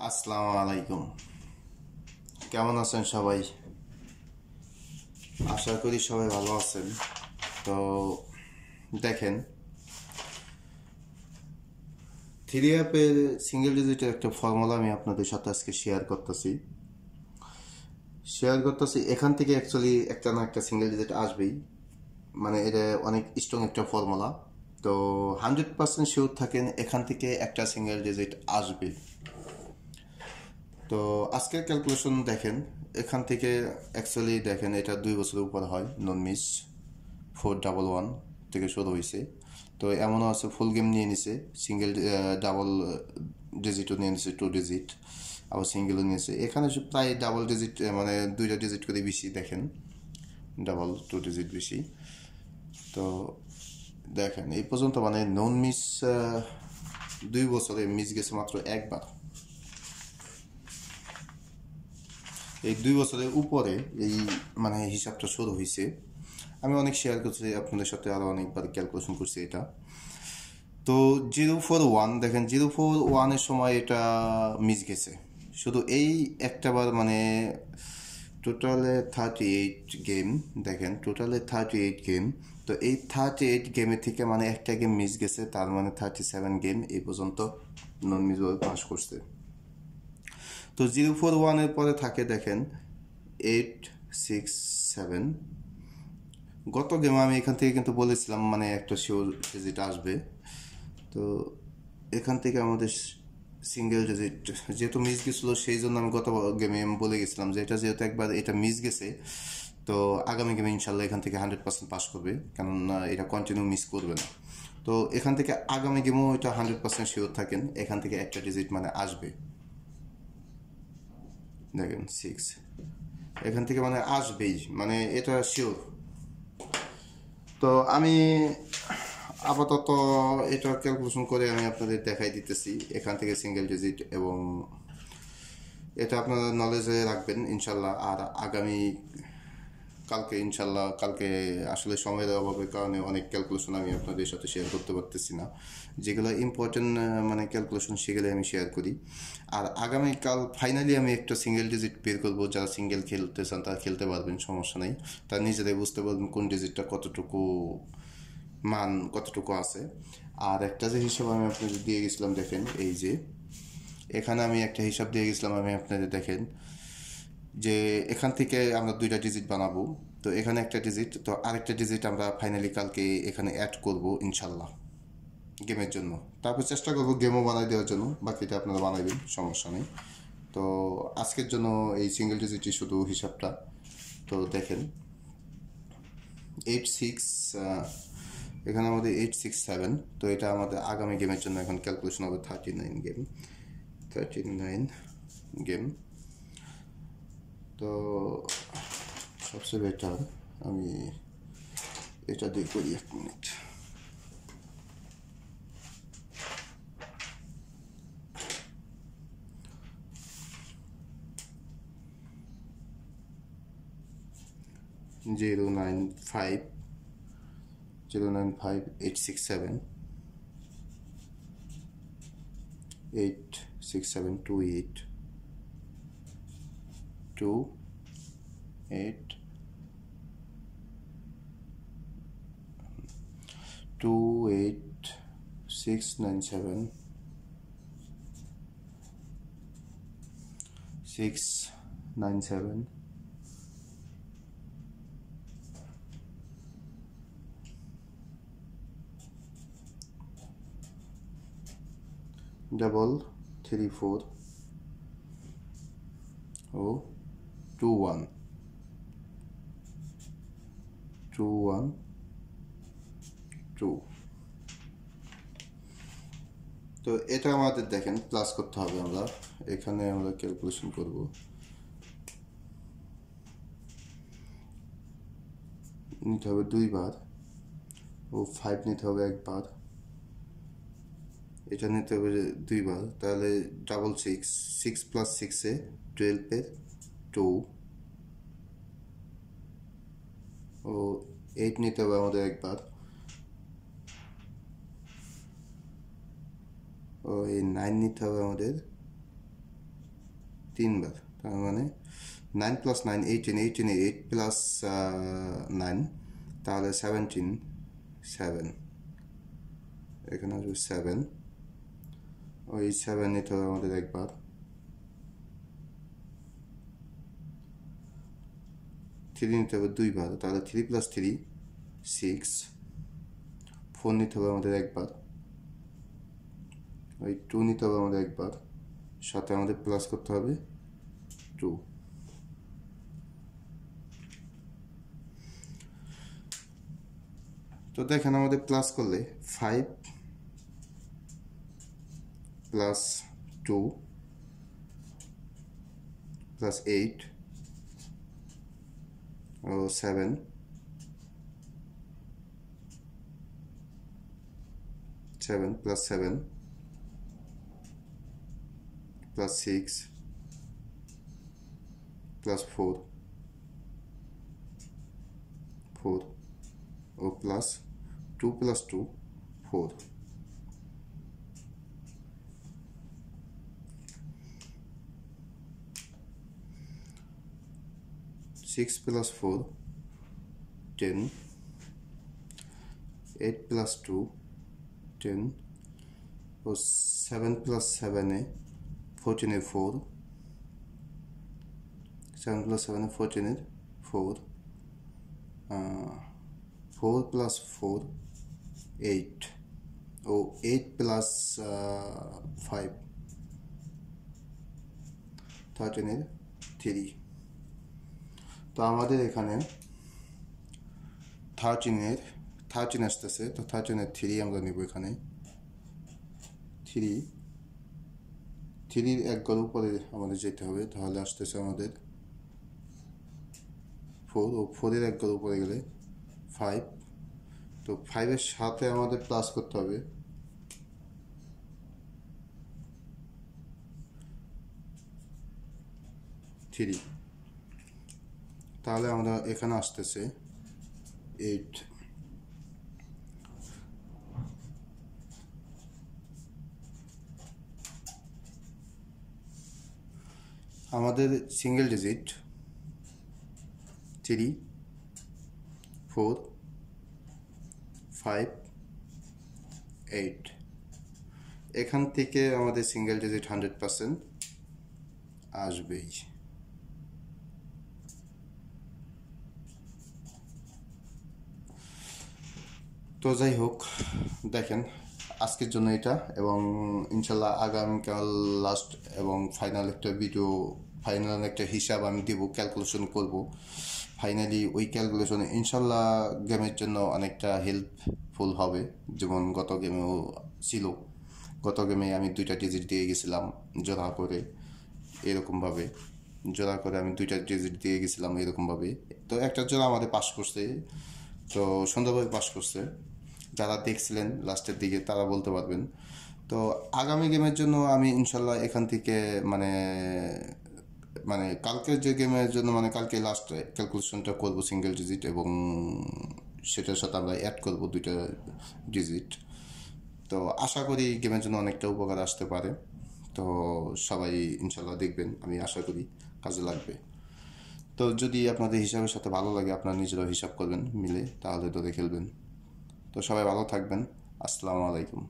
আসসালামু আলাইকুম। কেমন আছেন সবাই? আশা করি সবাই ভালো আছেন। তো দেখেন, থ্রি অ্যাপের সিঙ্গেল ডিজিটের একটা ফর্মুলা আমি আপনাদের সাথে আজকে শেয়ার করতেছি। এখান থেকে অ্যাকচুয়ালি একটা না একটা সিঙ্গেল ডিজিট আসবেই, মানে এটা অনেক স্ট্রং একটা ফর্মুলা। তো 100% শিওর থাকেন এখান থেকে একটা সিঙ্গেল ডিজিট আসবে। তো আজকের ক্যালকুলেশন দেখেন, এখান থেকে অ্যাকচুয়ালি দেখেন এটা 2 বছরের উপর হয়। নন মিস 411 থেকে শুরু হয়েছে। তো এমনও আছে ফুল গেম নিয়ে নিছে, সিঙ্গেল ডাবল ডিজিটও নিয়ে নিছে, 2 ডিজিট, আবার সিঙ্গেলও নিয়েছে। এখানে প্রায় ডাবল ডিজিট, মানে 2টা ডিজিট করে বেশি দেখেন, ডাবল 2 ডিজিট বেশি। তো দেখেন এই পর্যন্ত মানে নন মিস 2 বছরে মিস গেছে মাত্র একবার। এই 2 বছরের উপরে এই মানে হিসাবটা শুরু হয়েছে। আমি অনেক শেয়ার করছি আপনাদের সাথে, আরও অনেকবার ক্যালকুলেশন করছি এটা। তো 041 দেখেন, 041-এর সময় এটা মিস গেছে শুধু এই একটা বার, মানে টোটালে 38 গেম। দেখেন টোটালে 38 গেম। তো এই 38 গেমের থেকে মানে একটা গেম মিস গেছে, তার মানে 37 গেম এই পর্যন্ত নন মিস পাস করছে। তো 041-এর পরে থাকে দেখেন 867। গত গেমে আমি এখান থেকে কিন্তু বলেছিলাম মানে একটা শিওর ডিজিট আসবে। তো এখান থেকে আমাদের সিঙ্গেল ডিজিট যেহেতু মিস গেছিলো, সেই জন্য আমি গত গেমে বলে গেছিলাম যে এটা যেহেতু একবার এটা মিস গেছে, তো আগামী গেমে ইনশাল্লাহ এখান থেকে 100% পাস করবে, কেননা এটা কন্টিনিউ মিস করবে না। তো এখান থেকে আগামী গেমেও এটা 100% শিওর থাকেন, এখান থেকে একটা ডিজিট মানে আসবে। দেখেন 6, এখান থেকে মানে আসবেই, মানে এটা শিওর। তো আমি আপাতত এটা ক্যালকুলেশন করে আমি আপনাদের দেখাই দিতেছি এখান থেকে সিঙ্গেল ডিজিট, এবং এটা আপনারা নলেজে রাখবেন ইনশাল্লাহ। আর আগামী কালকে আসলে সময়ের অভাবের কারণে অনেক ক্যালকুলেশন আমি আপনাদের সাথে শেয়ার করতে পারতেছি না। যেগুলো ইম্পর্টেন্ট মানে ক্যালকুলেশন, সেগুলো আমি শেয়ার করি। আর আগামীকাল ফাইনালি আমি একটা সিঙ্গেল ডিজিট বের করবো। যারা সিঙ্গেল খেলতে চান তারা খেলতে পারবেন, সমস্যা নেই। তারা নিজেরাই বুঝতে পারবেন কোন ডিজিটটা কতটুকু মান কতটুকু আছে। আর একটা যে হিসাব আমি আপনাদের দিয়ে গেছিলাম দেখেন, এই যে এখানে আমি একটা হিসাব দিয়ে গেছিলাম, আমি আপনাদের দেখেন যে এখান থেকে আমরা 2টা ডিজিট বানাবো। তো এখানে একটা ডিজিট, তো আরেকটা ডিজিট আমরা ফাইনালি কালকে এখানে অ্যাড করব ইনশাল্লাহ গেমের জন্য। তারপর চেষ্টা করবো গেমও বানাই দেওয়ার জন্য, বাকিটা আপনারা বানাইবেন, সমস্যা নেই। তো আজকের জন্য এই সিঙ্গেল ডিজিটই শুধু হিসাবটা। তো দেখেন 86, এখানে আমাদের 867। তো এটা আমাদের আগামী গেমের জন্য এখন ক্যালকুলেশন হবে 39 গেম। তো সবচেয়ে বেটার আমি এটা দিয়ে করি, 1 মিনিট। জিরো নাইন ফাইভ 867 86728 28 28697 697 34 ও 21 2 তো এটা আমাদের দেখেন প্লাস করতে হবে। আমরা এখানে আমরা ক্যালকুলেশন করব, নিতে হবে 2বার, ও 5 নিতে হবে একবার, এটা নিতে হবে 2বার, তাহলে 666, 6+6-এ 12-এর 2, ও 8 নিতে হবে আমাদের একবার, ও এই 9 নিতে হবে আমাদের 3 বার, তার মানে 9 + 9 18, 18 8 প্লাস 9, তাহলে 17, 7, এখানে আসবে 7, ওই 7 নিতে হবে আমাদের একবার, 3 নিতে হবে 2 বার, তাহলে 3 + 3 6, 4 নিতে হবে আমাদের একবার, ওই 2 নিতে হবে আমাদের একবার, সাথে আমাদের প্লাস করতে হবে 2। তো দেখেন আমাদের প্লাস করলে 5 + 2 + 8 ও 7, 7 + 7 + 6 + 4, 4 ও প্লাস 2 + 2 4, 6 + 4 10, 8 + 2 10 ও 7 + 7 14 এর 4, 7 + 7 14 এর 4, 4 + 4 8 ও 8 + 5 13 এর 3। তো আমাদের এখানে 13 আসতেছে, তো 13 এর 3 আমরা নেব এখানে, 3 এক ঘর উপরে আমাদের যেতে হবে, তাহলে আসতেছে আমাদের 4 ও 4 এক ঘর উপরে গেলে 5, তো 5 এর সাথে আমাদের প্লাস করতে হবে 3, তাহলে আমরা এখানে আসতেছে 8। আমাদের সিঙ্গেল ডিজিট 3 4 5 8, এখান থেকে আমাদের সিঙ্গেল ডিজিট 100% আসবেই। তো যাই হোক, দেখেন আজকের জন্য এটা, এবং ইনশাল্লাহ আগামীকাল লাস্ট এবং ফাইনাল একটা হিসাব আমি দেব, ক্যালকুলেশন করব। ফাইনালি ওই ক্যালকুলেশনে ইনশাল্লাহ গেমের জন্য অনেকটা হেল্পফুল হবে, যেমন গত গেমেও ছিল। গত গেমে আমি 2টা ডিজিট দিয়ে গেছিলাম জোড়া করে, এরকমভাবে জোড়া করে আমি 2টা ডিজিট দিয়ে গেছিলাম এরকমভাবে। তো একটা জোড়া আমাদের পাস করছে, তো সুন্দরভাবে পাস করছে। যারা দেখছিলেন লাস্টের দিকে তারা বলতে পারবেন। তো আগামী গেমের জন্য আমি ইনশাল্লাহ এখান থেকে মানে মানে কালকের যে গেমের জন্য মানে কালকে লাস্ট ক্যালকুলেশনটা করবো সিঙ্গেল ডিজিট, এবং সেটার সাথে আমরা অ্যাড করবো 2টা ডিজিট। তো আশা করি গেমের জন্য অনেকটা উপকার আসতে পারে। তো সবাই ইনশাল্লাহ দেখবেন, আমি আশা করি কাজে লাগবে। তো যদি আপনাদের হিসাবের সাথে ভালো লাগে, আপনারা নিজেরাও হিসাব করবেন মিলে, তাহলে ধরে খেলবেন। তো সবাই ভালো থাকবেন। আসসালামু আলাইকুম।